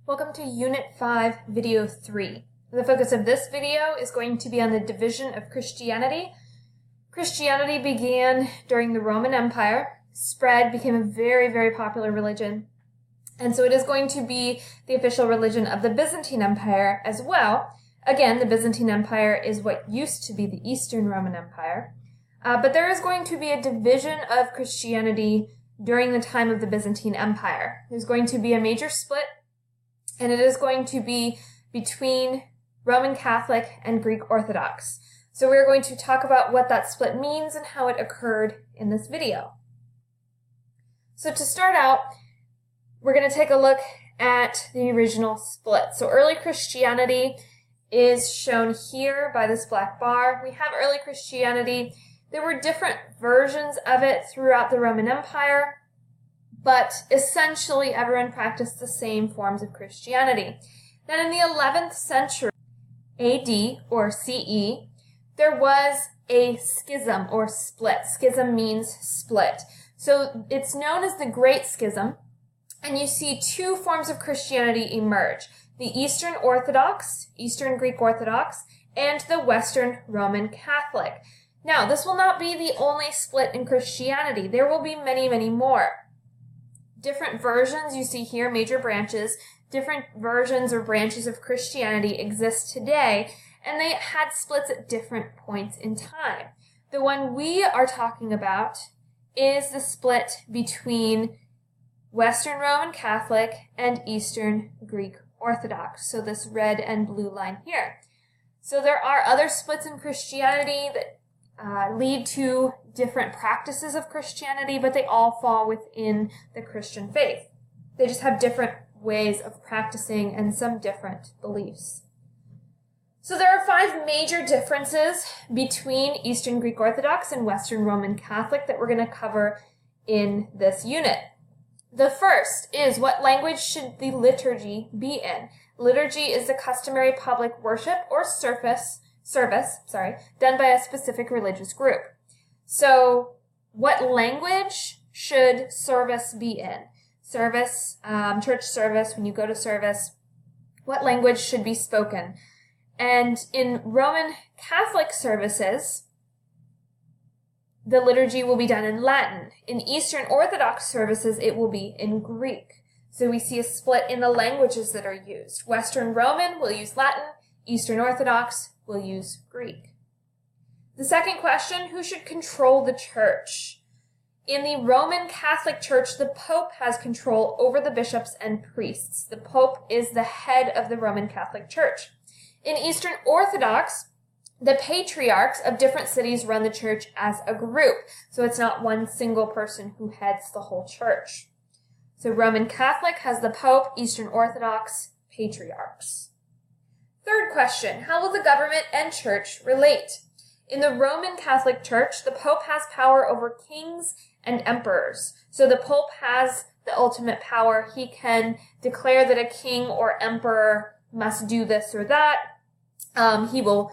Welcome to Unit 5, Video 3. The focus of this video is going to be on the division of Christianity. Christianity began during the Roman Empire, spread, became a very, very popular religion, and so it is going to be the official religion of the Byzantine Empire as well. Again, the Byzantine Empire is what used to be the Eastern Roman Empire, but there is going to be a division of Christianity during the time of the Byzantine Empire. There's going to be a major split, and it is going to be between Roman Catholic and Greek Orthodox. So we're going to talk about what that split means and how it occurred in this video. So to start out, we're going to take a look at the original split. So early Christianity is shown here by this black bar. We have early Christianity. There were different versions of it throughout the Roman Empire, but essentially everyone practiced the same forms of Christianity. Then in the 11th century AD or CE, there was a schism or split. Schism means split. So it's known as the Great Schism, and you see two forms of Christianity emerge: the Eastern Orthodox, Eastern Greek Orthodox, and the Western Roman Catholic. Now, this will not be the only split in Christianity. There will be many, many more. Different versions, you see here, major branches, different versions or branches of Christianity exist today, and they had splits at different points in time. The one we are talking about is the split between Western Roman Catholic and Eastern Greek Orthodox. So this red and blue line here. So there are other splits in Christianity that lead to different practices of Christianity, but they all fall within the Christian faith. They just have different ways of practicing and some different beliefs. So there are 5 major differences between Eastern Greek Orthodox and Western Roman Catholic that we're going to cover in this unit. The first is, what language should the liturgy be in? Liturgy is the customary public worship or service, done by a specific religious group. So what language should service be in? Service, church service, when you go to service, what language should be spoken? And in Roman Catholic services, the liturgy will be done in Latin. In Eastern Orthodox services, it will be in Greek. So we see a split in the languages that are used. Western Roman will use Latin, Eastern Orthodox will use Greek. The second question, who should control the church? In the Roman Catholic Church, the Pope has control over the bishops and priests. The Pope is the head of the Roman Catholic Church. In Eastern Orthodox, the patriarchs of different cities run the church as a group. So it's not one single person who heads the whole church. So Roman Catholic has the Pope, Eastern Orthodox, patriarchs. Third question, how will the government and church relate? In the Roman Catholic Church, the Pope has power over kings and emperors. So the Pope has the ultimate power. He can declare that a king or emperor must do this or that. He will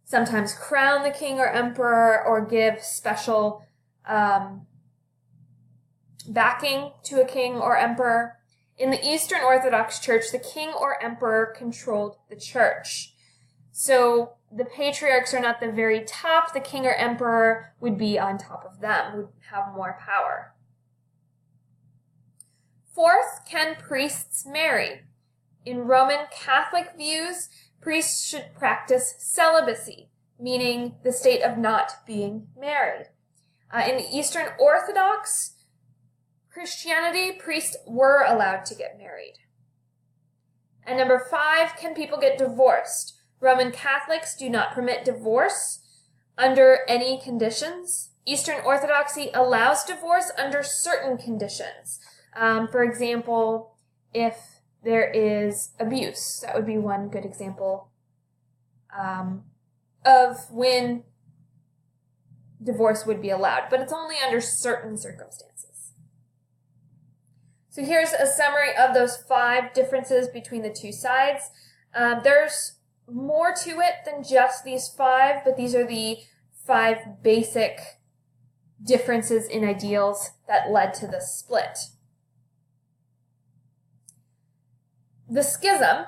sometimes crown the king or emperor or give special backing to a king or emperor. In the Eastern Orthodox Church, the king or emperor controlled the church. So the patriarchs are not the very top. The king or emperor would be on top of them, would have more power. Fourth, can priests marry? In Roman Catholic views, priests should practice celibacy, meaning the state of not being married. In Eastern Orthodox Christianity, priests were allowed to get married. And number 5, can people get divorced? Roman Catholics do not permit divorce under any conditions. Eastern Orthodoxy allows divorce under certain conditions. For example, if there is abuse, that would be one good example of when divorce would be allowed, but it's only under certain circumstances. So here's a summary of those 5 differences between the two sides. There's more to it than just these 5, but these are the 5 basic differences in ideals that led to the split. The Schism,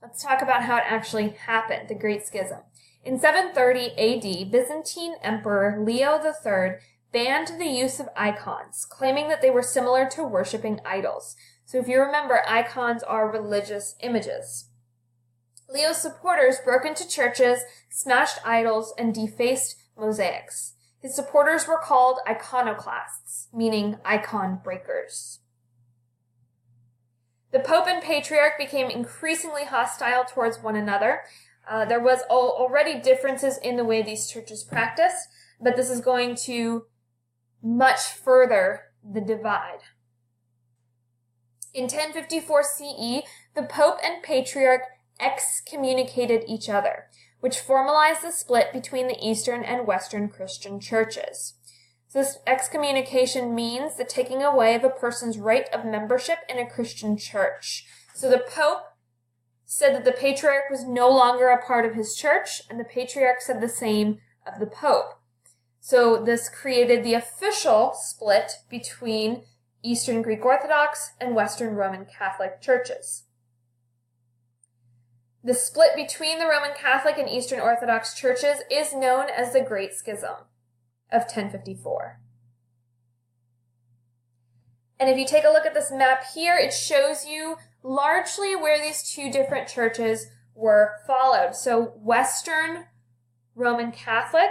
let's talk about how it actually happened, the Great Schism. In 730 AD, Byzantine Emperor Leo III banned the use of icons, claiming that they were similar to worshiping idols. So if you remember, icons are religious images. Leo's supporters broke into churches, smashed idols, and defaced mosaics. His supporters were called iconoclasts, meaning icon breakers. The Pope and Patriarch became increasingly hostile towards one another. There was already differences in the way these churches practiced, but this is going to much further the divide. In 1054 CE, the Pope and Patriarch excommunicated each other, which formalized the split between the Eastern and Western Christian churches. So this excommunication means the taking away of a person's right of membership in a Christian church. So the Pope said that the Patriarch was no longer a part of his church, and the Patriarch said the same of the Pope. So this created the official split between Eastern Greek Orthodox and Western Roman Catholic churches. The split between the Roman Catholic and Eastern Orthodox churches is known as the Great Schism of 1054. And if you take a look at this map here, it shows you largely where these two different churches were followed. So Western Roman Catholic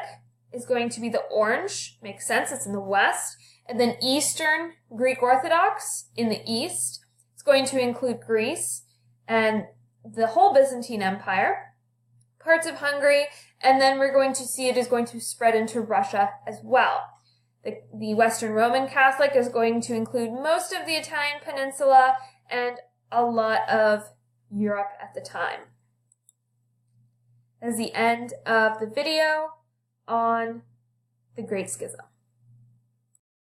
is going to be the orange, makes sense, it's in the west, and then Eastern Greek Orthodox in the east. It's going to include Greece and the whole Byzantine Empire, parts of Hungary, and then we're going to see it is going to spread into Russia as well. The Western Roman Catholic is going to include most of the Italian peninsula and a lot of Europe at the time. That is the end of the video on the Great Schism.